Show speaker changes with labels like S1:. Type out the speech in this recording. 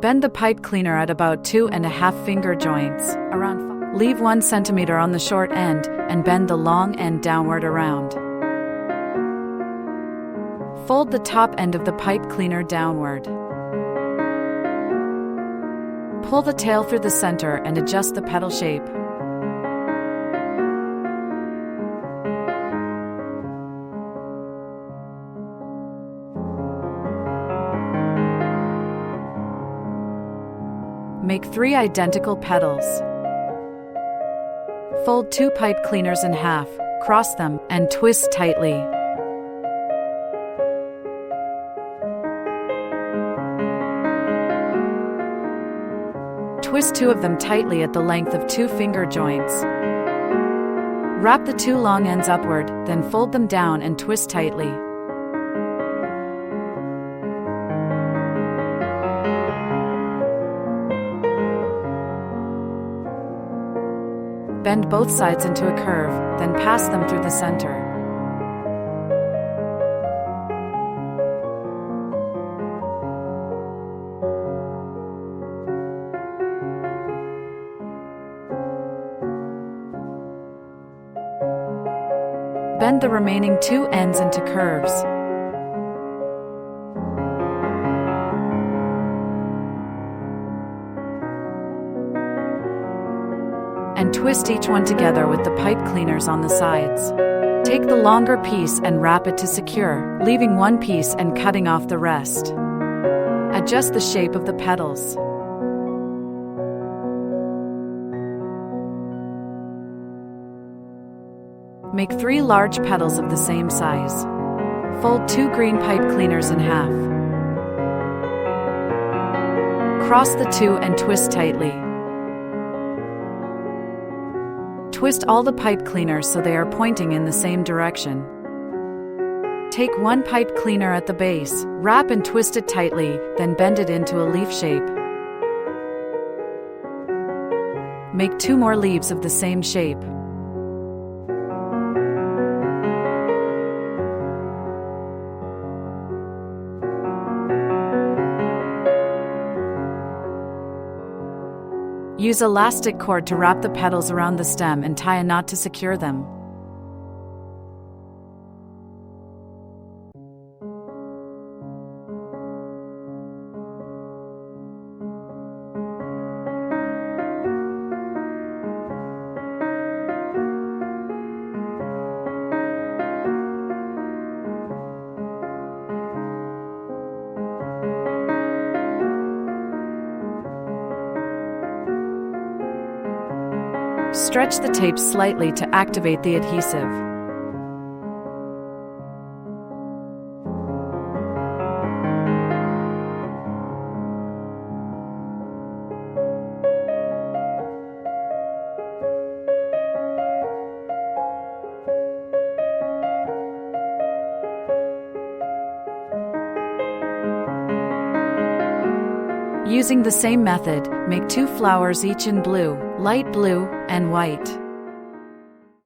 S1: Bend the pipe cleaner at about 2.5 finger joints, Leave 1 centimeter on the short end, and bend the long end downward around. Fold the top end of the pipe cleaner downward. Pull the tail through the center and adjust the petal shape. Make 3 identical petals. Fold 2 pipe cleaners in half, cross them, and twist tightly. Twist 2 of them tightly at the length of 2 finger joints. Wrap the 2 long ends upward, then fold them down and twist tightly. Bend both sides into a curve, then pass them through the center. Bend the remaining 2 ends into curves. And twist each one together with the pipe cleaners on the sides. Take the longer piece and wrap it to secure, leaving 1 piece and cutting off the rest. Adjust the shape of the petals. Make 3 large petals of the same size. Fold 2 green pipe cleaners in half. Cross the 2 and twist tightly. Twist all the pipe cleaners so they are pointing in the same direction. Take 1 pipe cleaner at the base, wrap and twist it tightly, then bend it into a leaf shape. Make 2 more leaves of the same shape. Use elastic cord to wrap the petals around the stem and tie a knot to secure them. Stretch the tape slightly to activate the adhesive. Using the same method, make 2 flowers each in blue, light blue, and white.